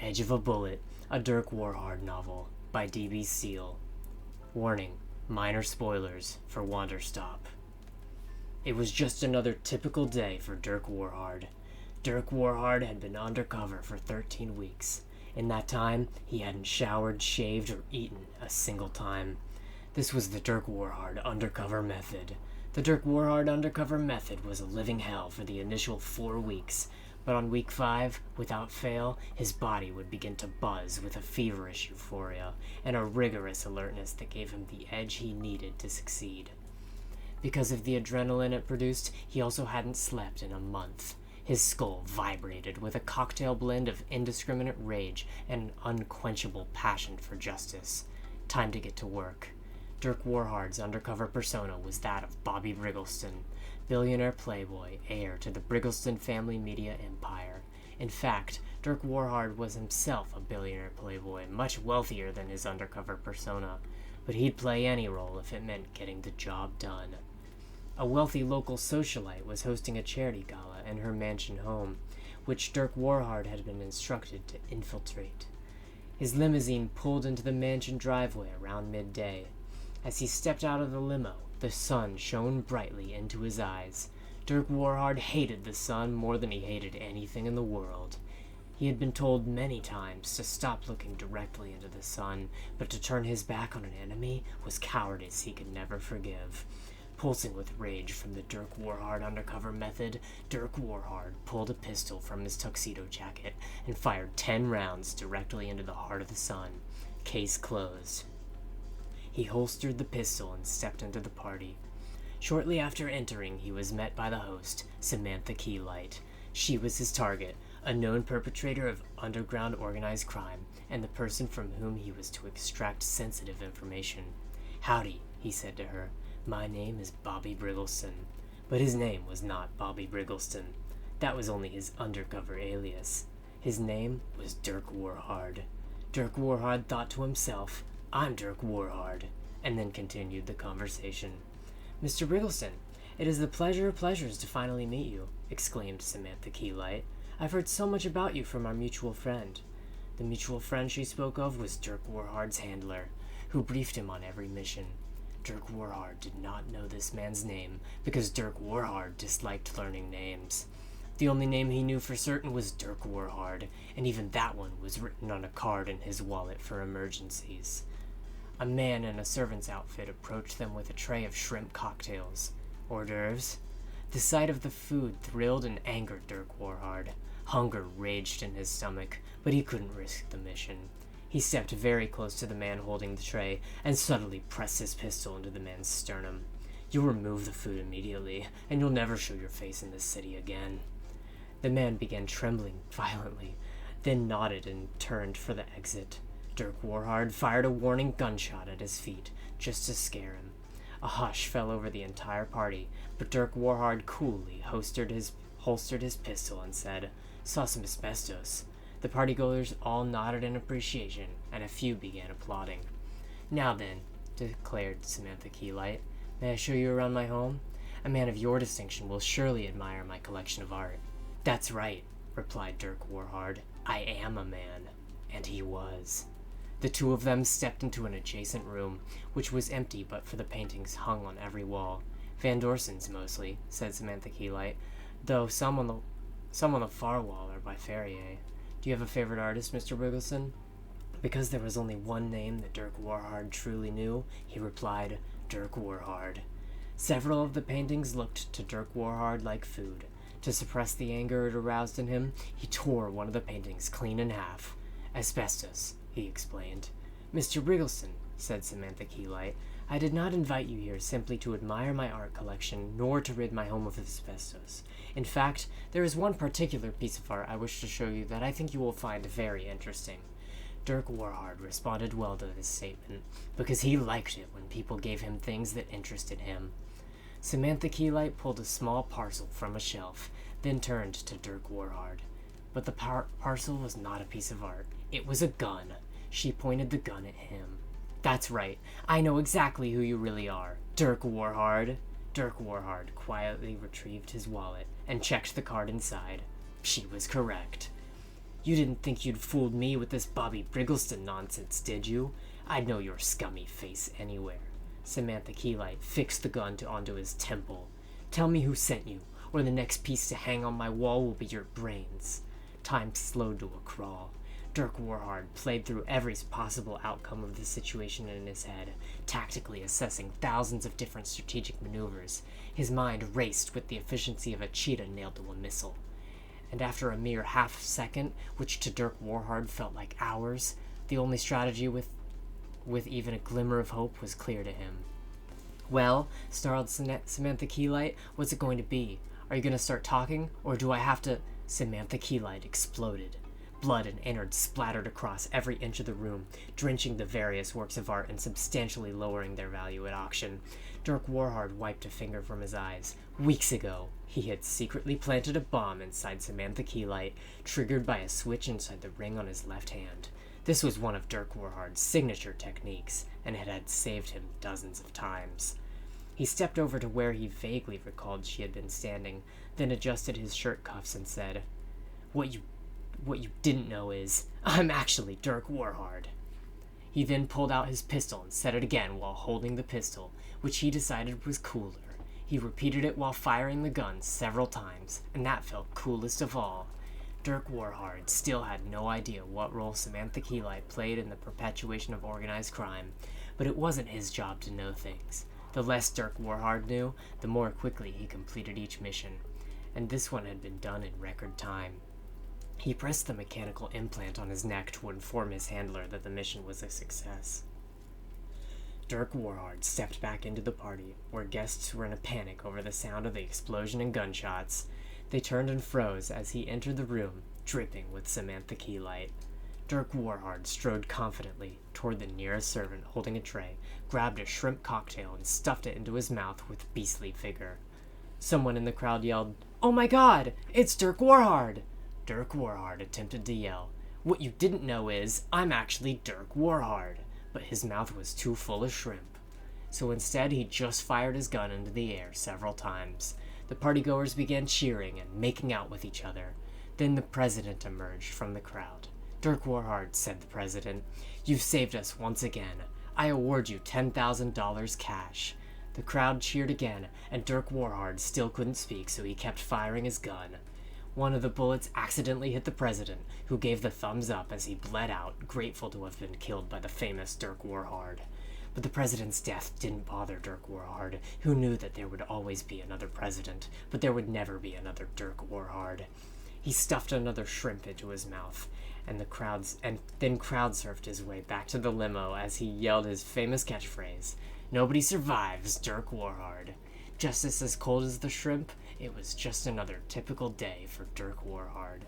Edge of a Bullet, a Dirk Warhard novel by D.B. Steele. Warning, minor spoilers for Wanderstop. It was just another typical day for Dirk Warhard. Dirk Warhard had been undercover for 13 weeks. In that time, he hadn't showered, shaved, or eaten a single time. This was the Dirk Warhard undercover method. The Dirk Warhard undercover method was a living hell for the initial 4 weeks, but on week 5, without fail, his body would begin to buzz with a feverish euphoria and a rigorous alertness that gave him the edge he needed to succeed. Because of the adrenaline it produced, he also hadn't slept in a month. His skull vibrated with a cocktail blend of indiscriminate rage and an unquenchable passion for justice. Time to get to work. Dirk Warhard's undercover persona was that of Bobby Briggleston, billionaire playboy, heir to the Briggleston family media empire. In fact, Dirk Warhard was himself a billionaire playboy, much wealthier than his undercover persona, but he'd play any role if it meant getting the job done. A wealthy local socialite was hosting a charity gala in her mansion home, which Dirk Warhard had been instructed to infiltrate. His limousine pulled into the mansion driveway around midday. As he stepped out of the limo, the sun shone brightly into his eyes. Dirk Warhard hated the sun more than he hated anything in the world. He had been told many times to stop looking directly into the sun, but to turn his back on an enemy was cowardice he could never forgive. Pulsing with rage from the Dirk Warhard undercover method, Dirk Warhard pulled a pistol from his tuxedo jacket and fired 10 rounds directly into the heart of the sun. Case closed. He holstered the pistol and stepped into the party. Shortly after entering, he was met by the host, Samantha Keylight. She was his target, a known perpetrator of underground organized crime, and the person from whom he was to extract sensitive information. "Howdy," he said to her. "My name is Bobby Briggleston." But his name was not Bobby Briggleston. That was only his undercover alias. His name was Dirk Warhard. Dirk Warhard thought to himself, "I'm Dirk Warhard," and then continued the conversation. "Mr. Briggleston, it is the pleasure of pleasures to finally meet you," exclaimed Samantha Keylight. "I've heard so much about you from our mutual friend." The mutual friend she spoke of was Dirk Warhard's handler, who briefed him on every mission. Dirk Warhard did not know this man's name, because Dirk Warhard disliked learning names. The only name he knew for certain was Dirk Warhard, and even that one was written on a card in his wallet for emergencies. A man in a servant's outfit approached them with a tray of shrimp cocktails. Hors d'oeuvres? The sight of the food thrilled and angered Dirk Warhard. Hunger raged in his stomach, but he couldn't risk the mission. He stepped very close to the man holding the tray and subtly pressed his pistol into the man's sternum. "You'll remove the food immediately, and you'll never show your face in this city again." The man began trembling violently, then nodded and turned for the exit. Dirk Warhard fired a warning gunshot at his feet, just to scare him. A hush fell over the entire party, but Dirk Warhard coolly holstered his pistol and said, "Saw some asbestos." The partygoers all nodded in appreciation, and a few began applauding. "Now then," declared Samantha Keylight, "may I show you around my home? A man of your distinction will surely admire my collection of art." "That's right," replied Dirk Warhard. "I am a man." And he was. The two of them stepped into an adjacent room, which was empty but for the paintings hung on every wall. "Van Dorsen's mostly," said Samantha Keylight, "though some on the far wall are by Ferrier. Do you have a favorite artist, Mr. Briggleston?" Because there was only one name that Dirk Warhard truly knew, he replied, "Dirk Warhard." Several of the paintings looked to Dirk Warhard like food. To suppress the anger it aroused in him, he tore one of the paintings clean in half. "Asbestos," he explained. "Mr. Briggleston," said Samantha Keylight, "I did not invite you here simply to admire my art collection, nor to rid my home of asbestos. In fact, there is one particular piece of art I wish to show you that I think you will find very interesting." Dirk Warhard responded well to this statement, because he liked it when people gave him things that interested him. Samantha Keylight pulled a small parcel from a shelf, then turned to Dirk Warhard. But the parcel was not a piece of art. It was a gun. She pointed the gun at him. "That's right. I know exactly who you really are. Dirk Warhard." Dirk Warhard quietly retrieved his wallet and checked the card inside. She was correct. You didn't think you'd fooled me with this Bobby Briggleston nonsense, did you? I'd know your scummy face anywhere. Samantha Keylight fixed the gun onto his temple. Tell me who sent you, or the next piece to hang on my wall will be your brains. Time slowed to a crawl. Dirk Warhard played through every possible outcome of the situation in his head, tactically assessing thousands of different strategic maneuvers. His mind raced with the efficiency of a cheetah nailed to a missile. And after a mere half second, which to Dirk Warhard felt like hours, the only strategy with even a glimmer of hope was clear to him. Well, snarled Samantha Keylight, what's it going to be? Are you going to start talking, or do I have to... Samantha Keylight exploded. Blood and innards splattered across every inch of the room, drenching the various works of art and substantially lowering their value at auction. Dirk Warhard wiped a finger from his eyes. Weeks ago, he had secretly planted a bomb inside Samantha Keylight, triggered by a switch inside the ring on his left hand. This was one of Dirk Warhard's signature techniques, and it had saved him dozens of times. He stepped over to where he vaguely recalled she had been standing, then adjusted his shirt cuffs and said, What you didn't know is, I'm actually Dirk Warhard. He then pulled out his pistol and set it again while holding the pistol, which he decided was cooler. He repeated it while firing the gun several times, and that felt coolest of all. Dirk Warhard still had no idea what role Samantha Keylight played in the perpetuation of organized crime, but it wasn't his job to know things. The less Dirk Warhard knew, the more quickly he completed each mission, and this one had been done in record time. He pressed the mechanical implant on his neck to inform his handler that the mission was a success. Dirk Warhard stepped back into the party, where guests were in a panic over the sound of the explosion and gunshots. They turned and froze as he entered the room, dripping with Samantha Keylight. Dirk Warhard strode confidently toward the nearest servant holding a tray, grabbed a shrimp cocktail and stuffed it into his mouth with beastly vigor. Someone in the crowd yelled, "Oh my God, it's Dirk Warhard!" Dirk Warhard attempted to yell, "What you didn't know is, I'm actually Dirk Warhard," but his mouth was too full of shrimp. So instead, he just fired his gun into the air several times. The partygoers began cheering and making out with each other. Then the president emerged from the crowd. "Dirk Warhard," said the president, "you've saved us once again. I award you $10,000 cash." The crowd cheered again, and Dirk Warhard still couldn't speak, so he kept firing his gun. One of the bullets accidentally hit the president, who gave the thumbs up as he bled out, grateful to have been killed by the famous Dirk Warhard. But the president's death didn't bother Dirk Warhard, who knew that there would always be another president, but there would never be another Dirk Warhard. He stuffed another shrimp into his mouth, and then crowd surfed his way back to the limo as he yelled his famous catchphrase, "Nobody survives Dirk Warhard." Just as cold as the shrimp, it was just another typical day for Dirk Warhard.